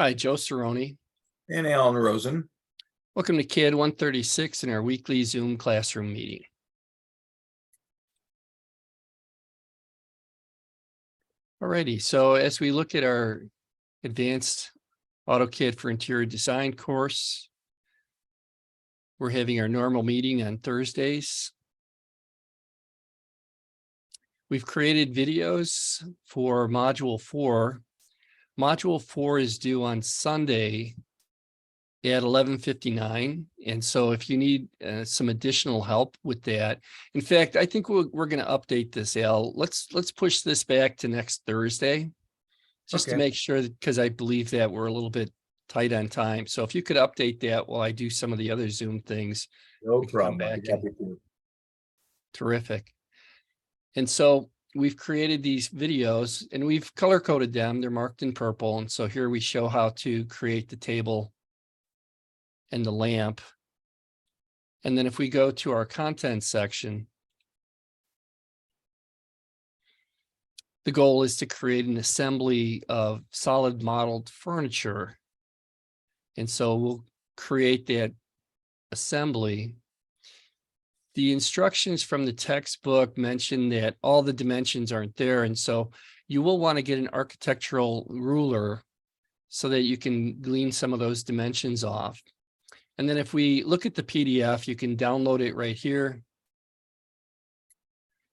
Hi, Joe Cerrone. And Alan Rosen. Welcome to CAD 136 in our weekly Zoom classroom meeting. Alrighty, so as we look at our advanced AutoCAD for interior design course, we're having our normal meeting on Thursdays. We've created videos for Module 4. Module 4 is due on Sunday at 11:59. And so if you need some additional help with that, in fact, I think we're going to update this, Al. Let's push this back to next Thursday, just to make sure, because I believe that we're a little bit tight on time. So if you could update that while I do some of the other Zoom things. No problem. Terrific. And so we've created these videos and we've color coded them. They're marked in purple. And so here we show how to create the table and the lamp. And then if we go to our content section, the goal is to create an assembly of solid modeled furniture. And so we'll create that assembly. The instructions from the textbook mention that all the dimensions aren't there. And so you will want to get an architectural ruler so that you can glean some of those dimensions off. And then if we look at the PDF, you can download it right here.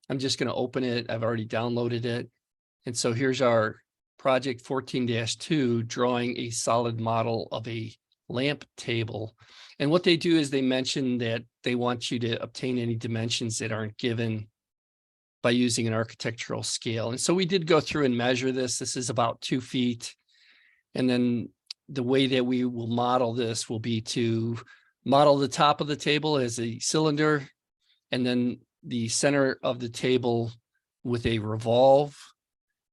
I'm just going to open it. I've already downloaded it. And so here's our project 14-2, drawing a solid model of a lamp table. And what they do is they mention that they want you to obtain any dimensions that aren't given by using an architectural scale. And so we did go through and measure this. This is about 2 feet. And then the way that we will model this will be to model the top of the table as a cylinder, and then the center of the table with a revolve,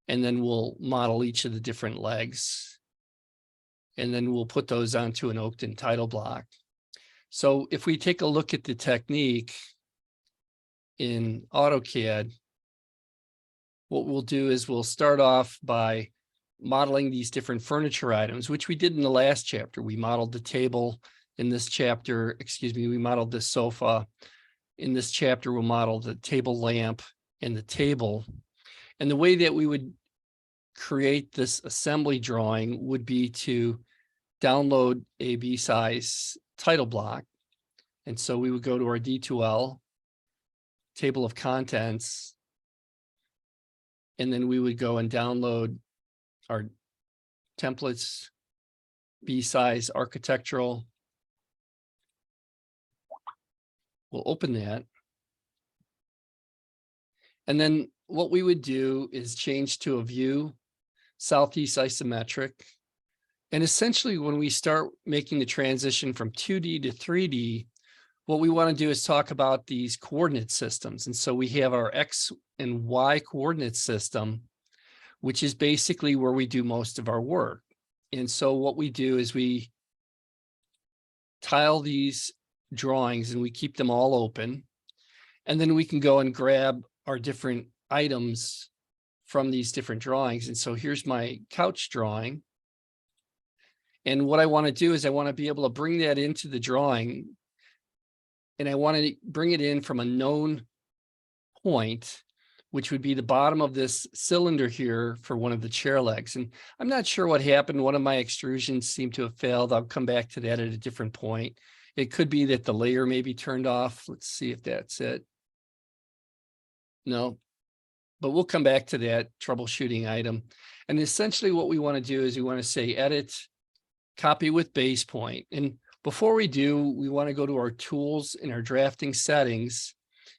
and then we'll model each of the different legs. And then we'll put those onto an Oakton title block. So if we take a look at the technique in AutoCAD, what we'll do is we'll start off by modeling these different furniture items, which we did in the last chapter. We modeled the table in this chapter, we modeled the sofa. In this chapter, we'll model the table lamp and the table. And the way that we would create this assembly drawing would be to download a B-size title block. And so we would go to our D2L, table of contents, and then we would go and download our templates, B-size architectural. We'll open that. And then what we would do is change to a view, southeast isometric. And essentially, when we start making the transition from 2D to 3D, what we want to do is talk about these coordinate systems. And so we have our X and Y coordinate system, which is basically where we do most of our work. And so what we do is we tile these drawings and we keep them all open. And then we can go and grab our different items from these different drawings. And so here's my couch drawing. And what I want to do is I want to be able to bring that into the drawing. And I want to bring it in from a known point, which would be the bottom of this cylinder here for one of the chair legs. And I'm not sure what happened. One of my extrusions seemed to have failed. I'll come back to that at a different point. It could be that the layer may be turned off. Let's see if that's it. No, but we'll come back to that troubleshooting item. And essentially what we want to do is we want to say edit, copy with base point. And before we do, we want to go to our tools in our drafting settings.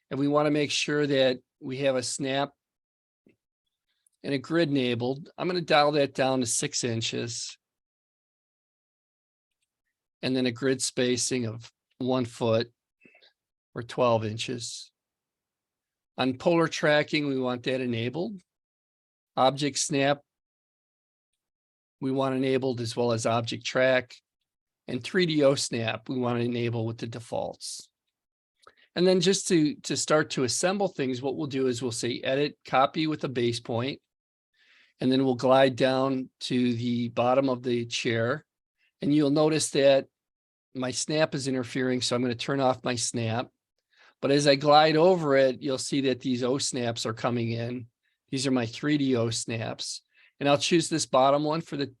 And we want to make sure that we have a snap and a grid enabled. I'm going to dial that down to 6 inches. And then a grid spacing of 1 foot or 12 inches. On polar tracking, we want that enabled. Object snap, we want enabled, as well as object track. And 3DO snap, we want to enable with the defaults. And then just to start to assemble things, what we'll do is we'll say edit, copy with a base point. And then we'll glide down to the bottom of the chair. And you'll notice that my snap is interfering, so I'm going to turn off my snap. But as I glide over it, you'll see that these O snaps are coming in. These are my 3D O snaps. And I'll choose this bottom one for the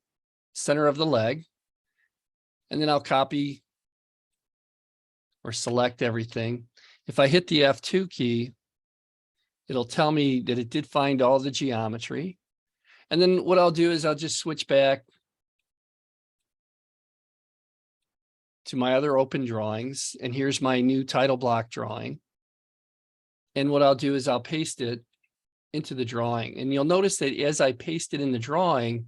center of the leg. And then I'll copy or select everything. If I hit the F2 key, it'll tell me that it did find all the geometry. And then what I'll do is I'll just switch back to my other open drawings. And here's my new title block drawing. And what I'll do is I'll paste it into the drawing. And you'll notice that as I paste it in the drawing,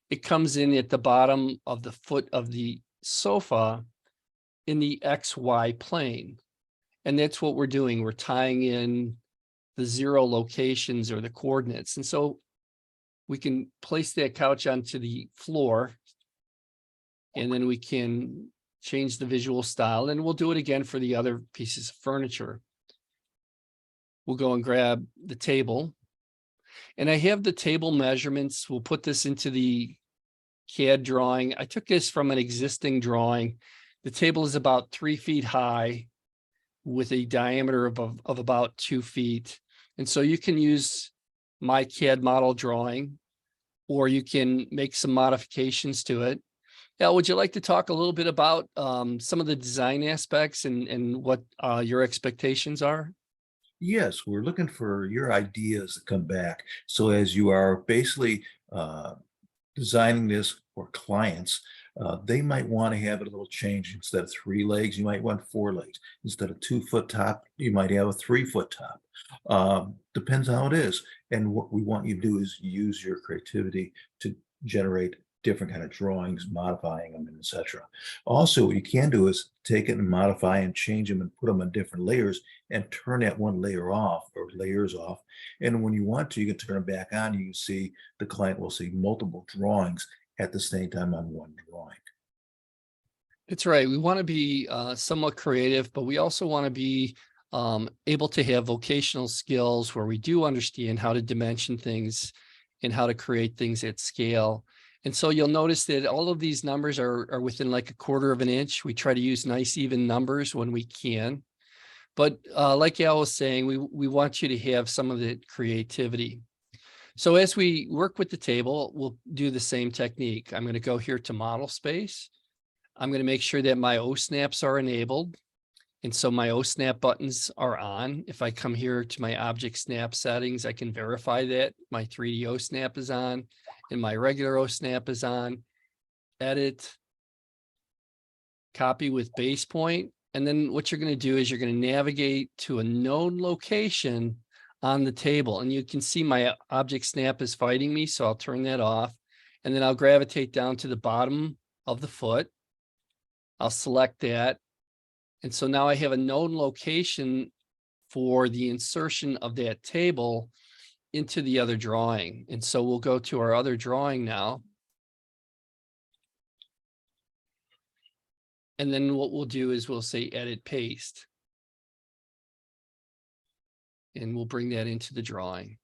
it comes in at the bottom of the foot of the sofa in the XY plane. And that's what we're doing. We're tying in the 0 locations or the coordinates. And so we can place that couch onto the floor, and then we can change the visual style, and we'll do it again for the other pieces of furniture. We'll go and grab the table, and I have the table measurements. We'll put this into the CAD drawing. I took this from an existing drawing. The table is about 3 feet high with a diameter of about 2 feet. And so you can use my CAD model drawing, or you can make some modifications to it. Al, would you like to talk a little bit about some of the design aspects and what your expectations are? Yes, we're looking for your ideas to come back. So as you are basically designing this for clients, they might want to have it a little change. Instead of 3 legs, you might want 4 legs. Instead of 2-foot top, you might have a 3-foot top. Depends on how it is. And what we want you to do is use your creativity to generate different kind of drawings, modifying them, and etc. Also, what you can do is take it and modify and change them and put them on different layers and turn that one layer off or layers off. And when you want to, you can turn it back on. You can see the client will see multiple drawings at the same time on one drawing. That's right. We want to be somewhat creative, but we also want to be able to have vocational skills where we do understand how to dimension things and how to create things at scale. And so you'll notice that all of these numbers are within like 1/4 of an inch. We try to use nice even numbers when we can. But like Al was saying, we want you to have some of the creativity. So as we work with the table, we'll do the same technique. I'm going to go here to model space. I'm going to make sure that my O snaps are enabled. And so my O snap buttons are on. If I come here to my object snap settings, I can verify that my 3D O snap is on and my regular O snap is on. Edit, copy with base point. And then what you're going to do is you're going to navigate to a known location on the table. And you can see my object snap is fighting me. So I'll turn that off. And then I'll gravitate down to the bottom of the foot. I'll select that. And so now I have a known location for the insertion of that table into the other drawing. And so we'll go to our other drawing now. And then what we'll do is we'll say edit paste. And we'll bring that into the drawing.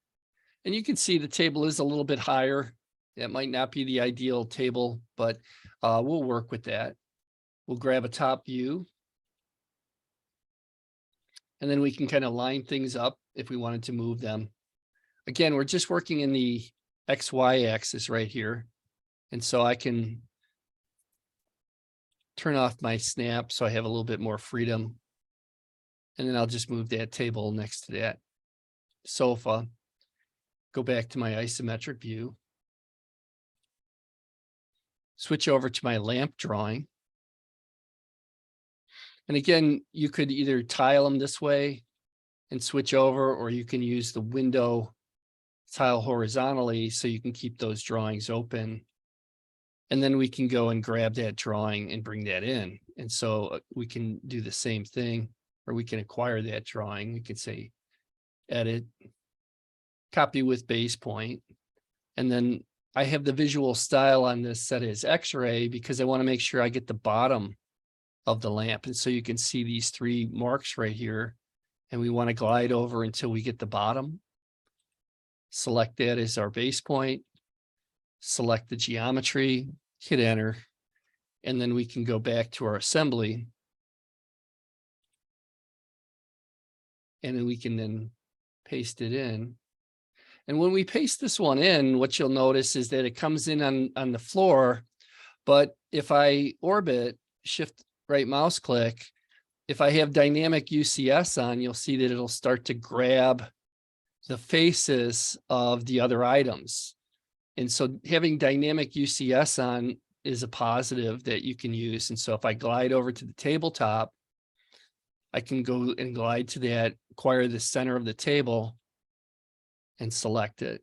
And you can see the table is a little bit higher. That might not be the ideal table, but we'll work with that. We'll grab a top view. And then we can kind of line things up if we wanted to move them. Again, we're just working in the XY axis right here. And so I can turn off my snap so I have a little bit more freedom. And then I'll just move that table next to that sofa. Go back to my isometric view. Switch over to my lamp drawing. And again, you could either tile them this way and switch over, or you can use the window tile horizontally so you can keep those drawings open. And then we can go and grab that drawing and bring that in. And so we can do the same thing, or we can acquire that drawing. We could say edit, copy with base point. And then I have the visual style on this set as X-ray because I want to make sure I get the bottom of the lamp. And so you can see these 3 marks right here, and we want to glide over until we get the bottom. Select that as our base point, select the geometry, hit enter, and then we can go back to our assembly. And then we can then paste it in. And when we paste this one in, what you'll notice is that it comes in on the floor. But if I orbit, shift right mouse click, if I have dynamic UCS on, you'll see that it'll start to grab the faces of the other items. And so having dynamic UCS on is a positive that you can use. And so if I glide over to the tabletop, I can go and glide to that, acquire the center of the table and select it.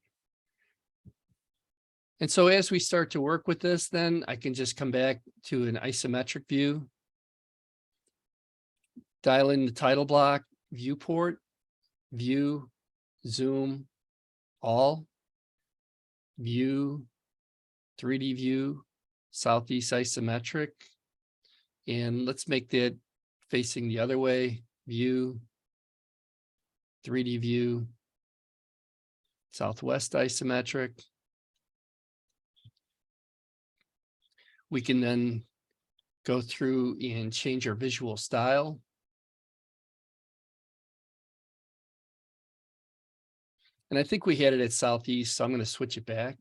And so as we start to work with this, then I can just come back to an isometric view, dial in the title block, viewport, view, zoom, all, view, 3D view, southeast isometric. And let's make that facing the other way, view, 3D view, southwest isometric. We can then go through and change our visual style. And I think we had it at southeast, so I'm going to switch it back.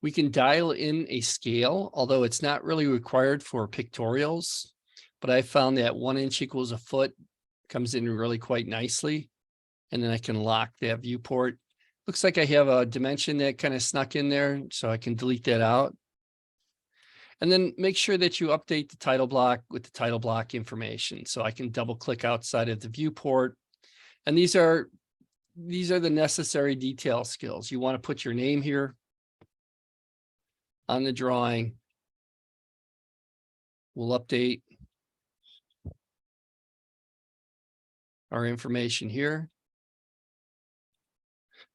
We can dial in a scale, although it's not really required for pictorials, but I found that 1 inch equals a foot comes in really quite nicely. And then I can lock that viewport. Looks like I have a dimension that kind of snuck in there, so I can delete that out. And then make sure that you update the title block with the title block information. So I can double click outside of the viewport. And these are the necessary detail skills. You want to put your name here on the drawing. We'll update our information here.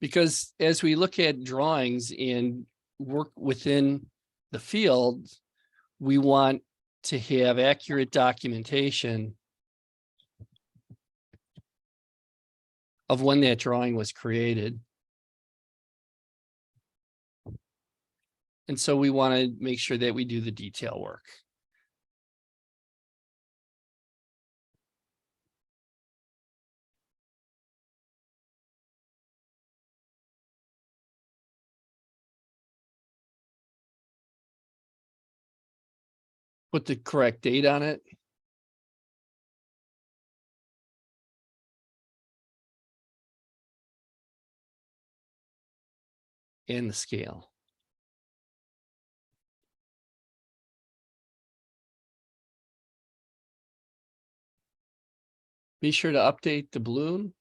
Because as we look at drawings and work within the field, we want to have accurate documentation of when that drawing was created. And so we want to make sure that we do the detail work. Put the correct date on it. And the scale. Be sure to update the balloon.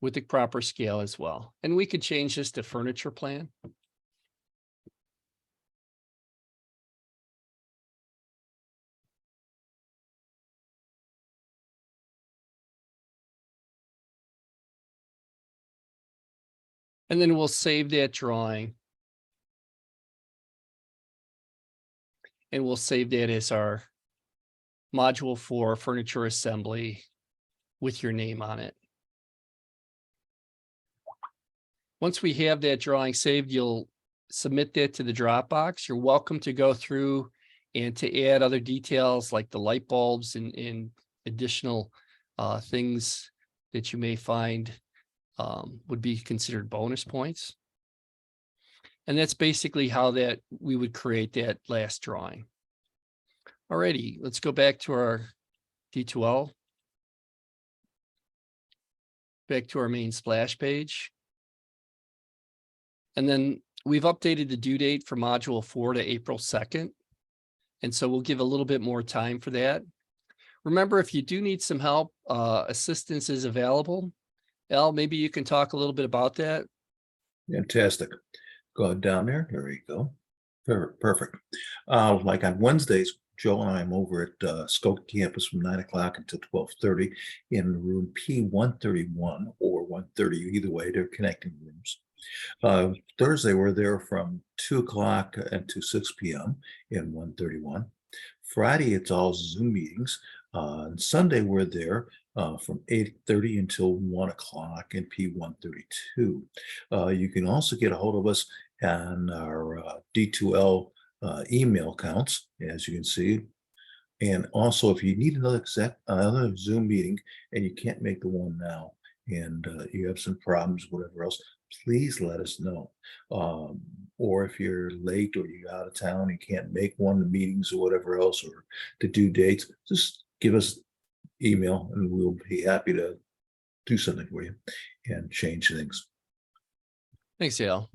With the proper scale as well. And we could change this to furniture plan. And then we'll save that drawing. And we'll save that as our module 4 furniture assembly with your name on it. Once we have that drawing saved, you'll submit that to the Dropbox. You're welcome to go through and to add other details like the light bulbs and additional things that you may find would be considered bonus points. And that's basically how that we would create that last drawing. Alrighty, let's go back to our D2L. Back to our main splash page. And then we've updated the due date for module 4 to April 2nd. And so we'll give a little bit more time for that. Remember, if you do need some help, assistance is available. Al, maybe you can talk a little bit about that. Fantastic. Go down there. There you go. Perfect. Like on Wednesdays, Joe and I am over at Skokie campus from 9 o'clock until 12:30 in room P131 or 130, either way, they're connecting rooms. Thursday, we're there from 2 o'clock and to 6 p.m. in 131. Friday, it's all Zoom meetings. On Sunday, we're there from 8:30 until 1 o'clock in P132. You can also get a hold of us on our D2L email accounts, as you can see. And also, if you need another Zoom meeting and you can't make the one now, and you have some problems, whatever else, please let us know. Or if you're late or you're out of town, you can't make one of the meetings or whatever else, or the due dates, just give us email and we'll be happy to do something for you and change things. Thanks, Al.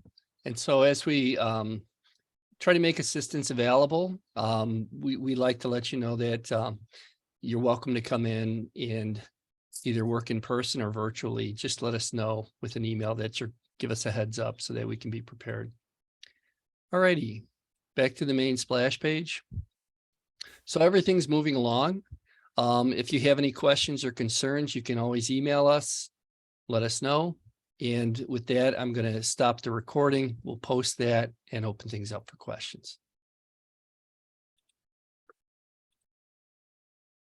And so as we try to make assistance available, we like to let you know that you're welcome to come in and either work in person or virtually. Just let us know with an email that you're, give us a heads up so that we can be prepared. All righty, back to the main splash page. So everything's moving along. If you have any questions or concerns, you can always email us, let us know. And with that, I'm going to stop the recording. We'll post that and open things up for questions.